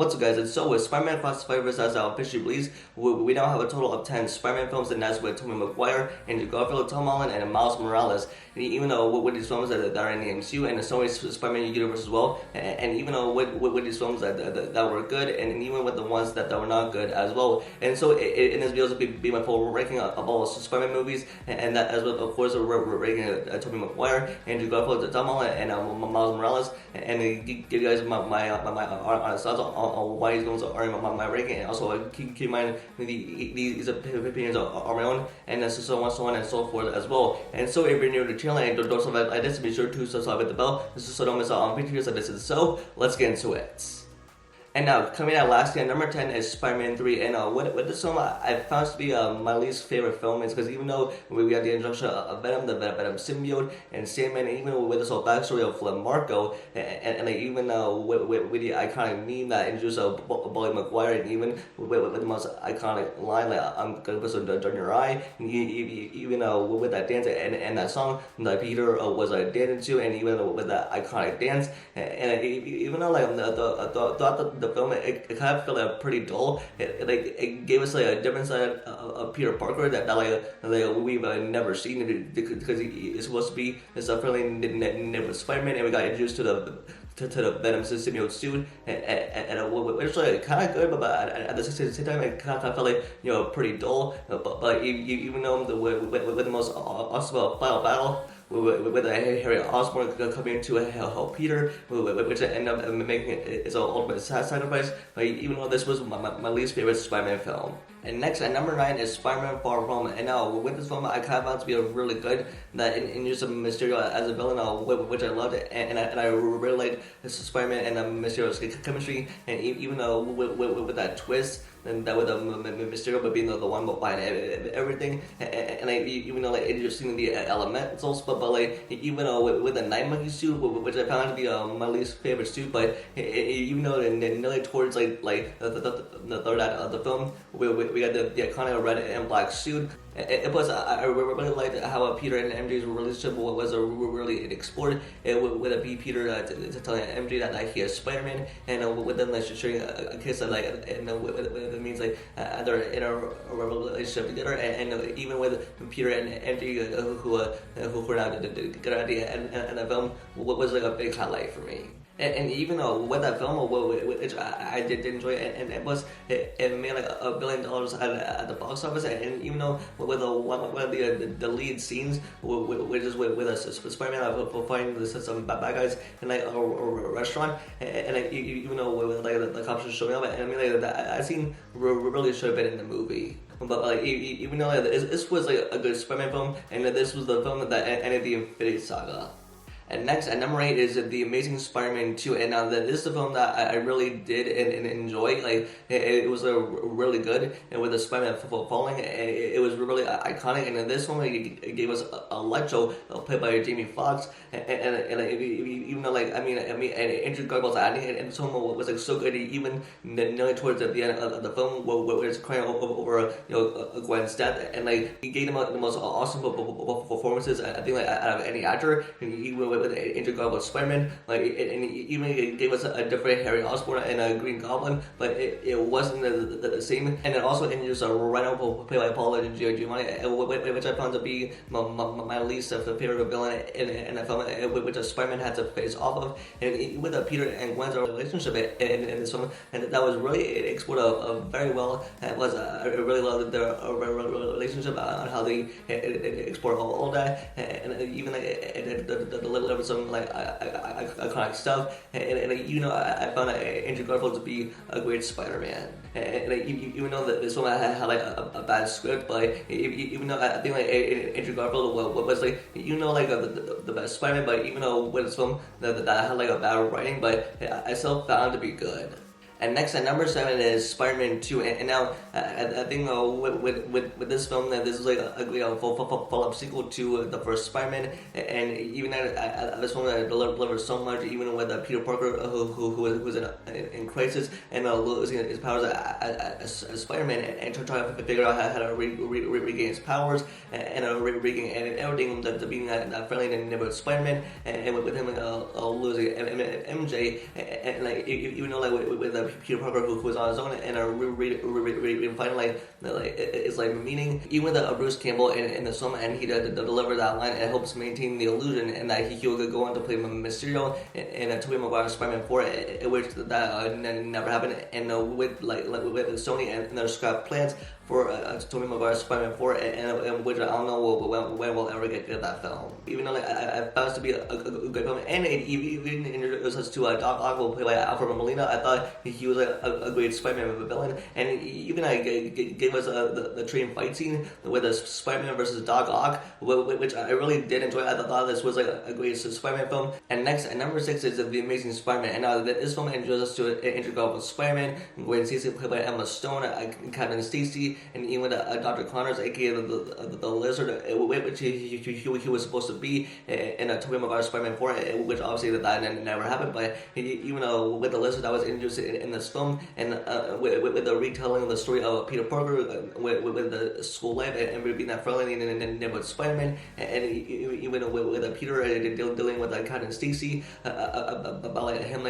What's up, guys? And so with Spider-Man Across the Spider-Verse as officially released, we now have a total of 10 Spider-Man films, and that's with Tobey Maguire, Andrew Garfield, Tom Holland, and Miles Morales. And even though with these films that are in the MCU and the Sony Spider-Man Universe as well, and even though with these films that were good, and even with the ones that were not good as well. And so in this video, this will be my full ranking of all Spider-Man movies, and that as well, of course, we're ranking Tobey Maguire, Andrew Garfield, Tom Holland, and Miles Morales, and give you guys my honest thoughts on why these films are in my ranking, and also keep in mind these opinions are my own, and so on and so forth as well. And so if you're new to the channel and don't subscribe like this, be sure to subscribe with the bell so don't miss out on videos like this. So let's get into it. And now, coming out last year, number 10 is Spider-Man 3, and with this film, I found to be my least favorite film, is because even though we had the introduction of Venom, the Venom symbiote, and Sandman, and even with this whole backstory of Marco, and even with the iconic meme that introduced Bully Maguire, and even with the most iconic line, like, I'm gonna put some dirt in your eye, and even with that dance and that song that Peter was dancing to, and even with that iconic dance, and even though throughout the film, it kind of felt pretty dull. It gave us a different side of Peter Parker that we've never seen, because he is supposed to be this friendly neighborhood Spider-Man, and we got introduced to the Venom symbiote suit, and which was kind of good, but at the same time it kind of felt like pretty dull. But even though with the most awesome final battle, with Harry Osborn coming to help Peter, which ended up making it his ultimate sacrifice. But even though this was my least favorite Spider-Man film. And next, at number 9 is Spider-Man Far From Home. And now, with this film, I kind of found to be really good, that introduced Mysterio as a villain, which I loved, and I really liked Spider-Man and Mysterio's chemistry, and even though with that twist, and that with Mysterio but being the one behind everything, and even though introducing the elementals, but even though with the Night Monkey suit, which I found to be my least favorite suit, but even though nearly towards the third act of the film, we got the iconic red and black suit. Plus, I really liked how Peter and MJ's relationship was really explored, with Peter telling MJ that he is Spider-Man, and with them sharing a kiss, and it means they're in a relationship together, and even with Peter and MJ who were not together at the end of the film, was a big highlight for me. And even with that film, which I did enjoy, and it made $1 billion at the box office, and even though with one of the lead scenes, which is with a Spider-Man fighting some bad guys in a restaurant, and even though with the cops are showing up, and I mean that scene really should have been in the movie. But even though this was a good Spider-Man film, and this was the film that ended the Infinity Saga. And next, at number 8 is The Amazing Spider-Man 2, and now this is the film that I really did and enjoy. It was really good, and with the Spider-Man falling, it was really iconic. And in this one, it gave us Electro, played by Jamie Foxx, and even though and Andrew Garfield's acting and so on was so good, even nearly towards the end of the film, where it's crying over Gwen's death, and he gave him the most awesome performances I think out of any actor, and even with Andrew Garfield's Spider-Man, and even gave us a different Harry Osborn and a Green Goblin, but it wasn't the same. And it also introduced a Rhino played by Paul Giamatti, which I found to be my least favorite villain in the film, which Spider-Man had to face off of. And with Peter and Gwen's relationship in this film, and that was really explored very well. It was I really loved their relationship, on how they explored all that, and even deliver some iconic stuff, and I found Andrew Garfield to be a great Spider-Man, and even though this one had a bad script, but even though I think Andrew Garfield was the best Spider-Man, but even though with this film that had a bad writing, but I still found it to be good. And next, at number 7 is Spider-Man 2, and now I think with this film, that this is a follow-up sequel to the first Spider-Man, and even this one delivered so much, even with Peter Parker who was in crisis and losing his powers as Spider-Man, and trying to figure out how to regain his powers and regain everything, to being that friendly neighborhood Spider-Man, and with him losing MJ, and even though with Peter Parker who was on his own and finding it's like meaning. Even with Bruce Campbell in the film, and he delivered that line, it helps maintain the illusion, and that he will go on to play Mysterio in Tobey Maguire's Spider-Man 4, which that never happened. And with Sony and their scrap plans for Tobey Maguire's Spider-Man 4, and which I don't know when we'll ever get that film. Even though I found it to be a good film, and it even introduced us to Doc Ock, who played by Alfred Molina. I thought he was a great Spider-Man villain, and even gave us the train fight scene with the Spider-Man versus Doc Ock, which I really did enjoy. I thought this was a great Spider-Man film. And next, at number 6 is The Amazing Spider-Man, and this film introduces us to Andrew Spider-Man, Gwen Stacy played by Emma Stone, Captain Stacy, and even Dr. Connors, aka the Lizard, which he was supposed to be in a Tobey Maguire Spider-Man 4, which obviously that never happened. But even with the Lizard that was introduced in this film, and with the retelling of the story of Peter Parker with the school life and being that friendly and with Spider-Man, and even with Peter dealing with Captain Stacy about him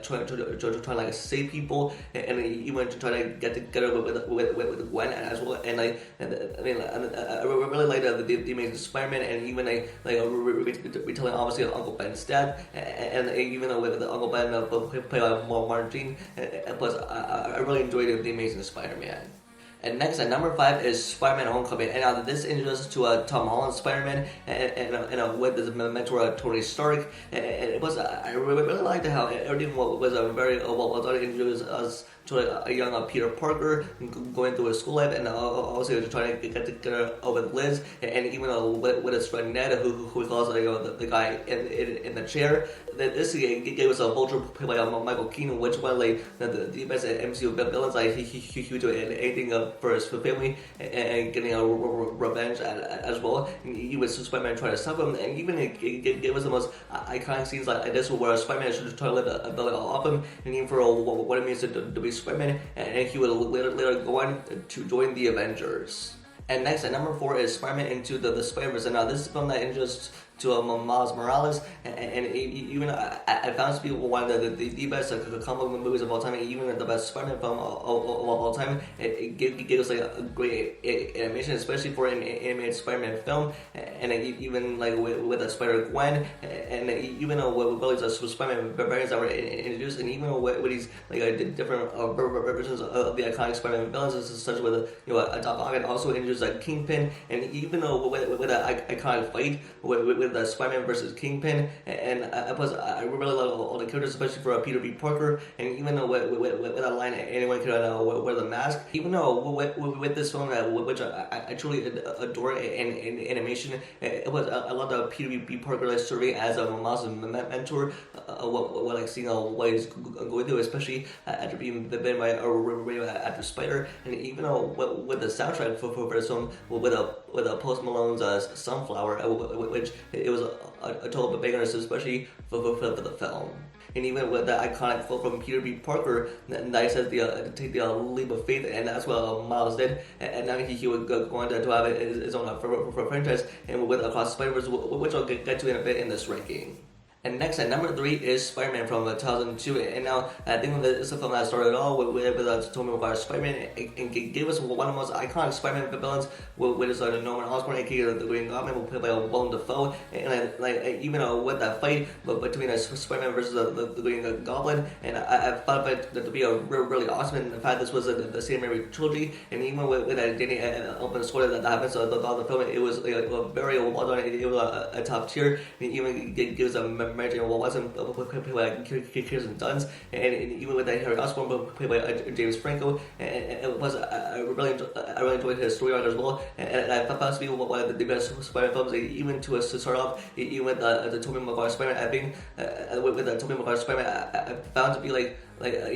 trying to save people, and even trying to get together with Gwen as well. And I really like the Amazing Spider-Man, and even retelling obviously of Uncle Ben's death, and even with the Uncle Ben played by Martin. Plus, I really enjoyed the Amazing Spider-Man. And next, at number 5 is Spider-Man Homecoming. And now this introduces us to Tom Holland's Spider-Man and with his mentor Tony Stark. And it was I really liked how everything was a very well done. It introduced us to a young Peter Parker going through his school life, and also trying to get together with Liz, and even with his friend Ned, who calls the guy in the chair. This gave us a Vulture played by Michael Keaton, which was the best MCU villains. He would do anything for his family and getting a revenge as well. And he was Spider-Man trying to stop him, and even it gave us the most iconic scenes like this, where Spider-Man should try to lift a villain off him, and even for what it means to be Spider-Man, and he would later go on to join the Avengers. And next, at number 4 is Spider-Man Into the Spider-Verse. And now this is a film that introduced to Miles Morales, and even I found it to be one of the best comic book movies of all time, and even the best Spider-Man film of all time. It gave us a great animation, especially for an animated Spider-Man film, and even with a Spider-Gwen, and even with the Spider-Man variants that were introduced, and even with these different versions of the iconic Spider-Man villains, such as with a Doc Ock, and also introduced Kingpin, and even with that iconic fight with the Spider-Man versus Kingpin, and plus I really love all the characters, especially for Peter B. Parker, and even though with that line, anyone can wear the mask. Even though with this film, which I truly adore in animation, it was I love the Peter B. Parker serving as a Miles' mentor, seeing what he's going through, especially after being bitten by a radioactive spider, and even though with the soundtrack for this film, with a Post Malone's Sunflower, which it was a total banger, especially for the film. And even with the iconic quote from Peter B. Parker, that he says take the leap of faith, and that's what Miles did. And now he would go on to have his own franchise, and with Across the Spider-Verse, which I'll get to in a bit in this ranking. And next, at number 3 is Spider-Man from 2002. And now, I think this is a film that started all with Tobey Maguire's Spider-Man, and gave us one of the most iconic Spider-Man villains, with his Norman Osborn, aka the Green Goblin, played by Willem Dafoe. And even with that fight between Spider-Man versus the Green Goblin, and I found it to be really awesome. And in fact, this was the same trilogy, and even with that Danny Elfman score that happens throughout the film, it was very well done. It was a top tier, and even gives a Mary Jane Watson played by Kirsten Dunst, and even with that Harry Osborn played by James Franco, and it was I really enjoyed his story arc as well, and I found it to be one of the best Spider-Man films, even to start off, even with the Tobey Maguire Spider-Man. I think with the Tobey Maguire Spider-Man, I found to be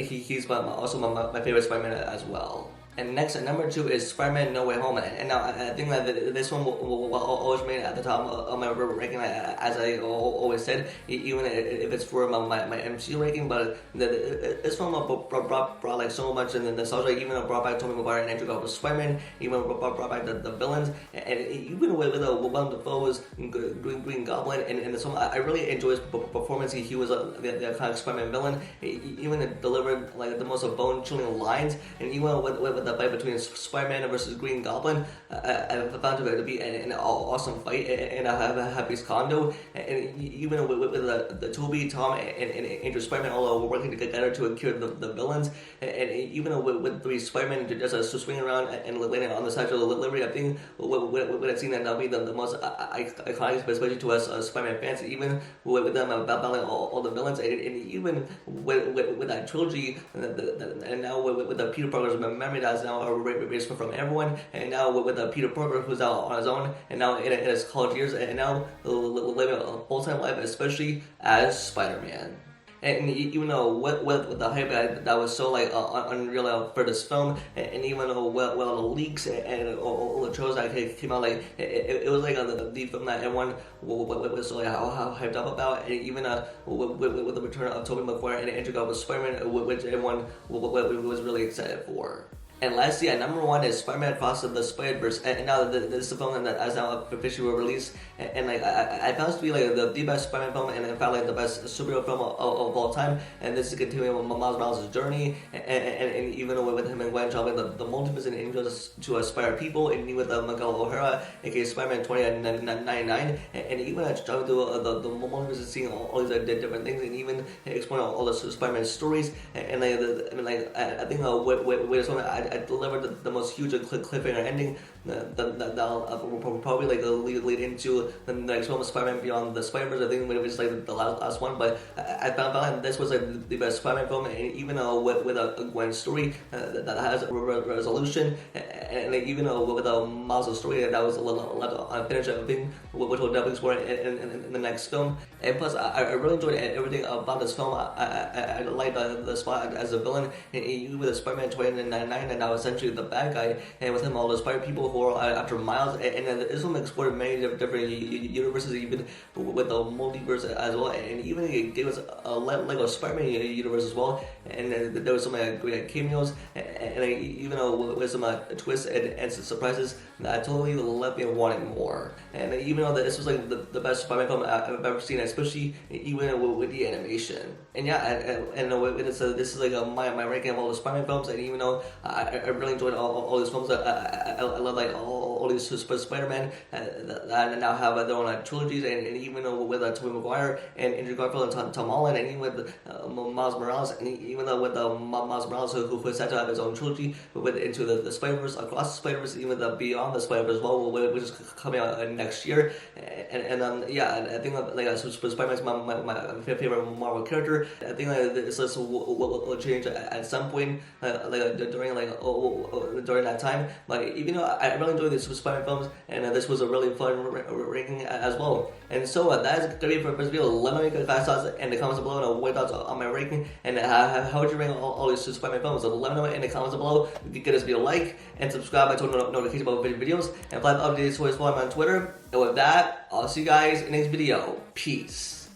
he's also my favorite Spider-Man as well. And next, at number 2 is Spider-Man No Way Home. And now I think that this one will always remain at the top of my ranking, as I always said, even if it's for my MCU ranking. But this one brought like so much in the nostalgia. Even brought back Tobey Maguire and Andrew Garfield's Spider-Man. Even brought back the villains. And even with Willem Dafoe's Green Goblin. And this one, I really enjoyed his performance. He was the iconic Spider-Man villain. He even delivered like the most bone-chilling lines. And even with the fight between Spider-Man versus Green Goblin, I found it to be an awesome fight in a Happy's condo. And even with the Tobey, Tom, and Andrew Spider-Man all working together to cure the villains. And even with 3 Spider-Man just swinging around and landing on the side of the Liberty, I think with that scene that'll be the most iconic, especially to us Spider-Man fans. Even with them battling all the villains, and even with that trilogy, and now with the Peter Parker's memory that's now erased from everyone, and now with the Peter Parker who's out on his own, and now in his college years, and now living a full-time life, especially as Spider-Man. And even though with the hype that was so like unreal for this film, and even though the leaks and all the trailers that came out, like it was like the film that everyone was so like how hyped up about, and even with the return of Tobey Maguire and Andrew Garfield's Spider-Man, which everyone was really excited for. And lastly, at number 1 is Spider-Man Across the Spider-Verse. And now this is a film that is now officially released. And like I found it to be like the best Spider-Man film, and in fact like the best superhero film of all time. And this is continuing with Miles Morales' journey, and even with him and Gwen traveling the multiverse and angels to inspire people, and even with Miguel O'Hara, aka Spider-Man 2099, and even traveling through the multiverse and seeing all these different things, and even exploring all the Spider-Man stories. And like I think with this one, I delivered the most huge cliffhanger ending that probably like lead into the next film of Spider-Man Beyond the Spider-Verse. I think it was like the last one, but I found like this was like the best Spider-Man film, and even with a Gwen story that has a resolution, and like, even with a Miles story that was a little left unfinished, I think which will definitely explore in the next film. And plus, I really enjoyed everything about this film. I liked the spot as a villain, and even with Spider-Man 2099, and now essentially the bad guy, and with him all the Spider people who are after Miles, and this film explored many different universes, even with the multiverse as well, and even it gave us a Lego Spider-Man universe as well, and there was some great cameos, and even with some twists and surprises that totally left me wanting more. And even though this was like the best Spider-Man film I've ever seen, especially even with the animation. And yeah, and this is like my ranking of all the Spider-Man films, and even though I really enjoyed all these films, I love like all these Spider-Man that now have their own trilogies, and even with Tobey Maguire and Andrew Garfield and Tom Holland, and even with Miles Morales, and even with Miles Morales who is set to have his own trilogy with Into the Spider-Verse, Across the Spider-Verse, even the Beyond the Spider-Verse as well, which is coming out next year. And yeah, I think like Spider-Man is my favorite Marvel character. I think this list will change at some point, during that time. Like even though I really enjoyed these Spider-Man films, and this was a really fun ranking as well. And so that is gonna be for the first video. Let me know your guys' thoughts in the comments below, and what your thoughts on my ranking, and how would you rank all these Spider-Man films? So let me know in the comments below. You can get this video a like and subscribe by turning on notifications about videos, and find updates always follow me on Twitter. And with that, I'll see you guys in the next video. Peace.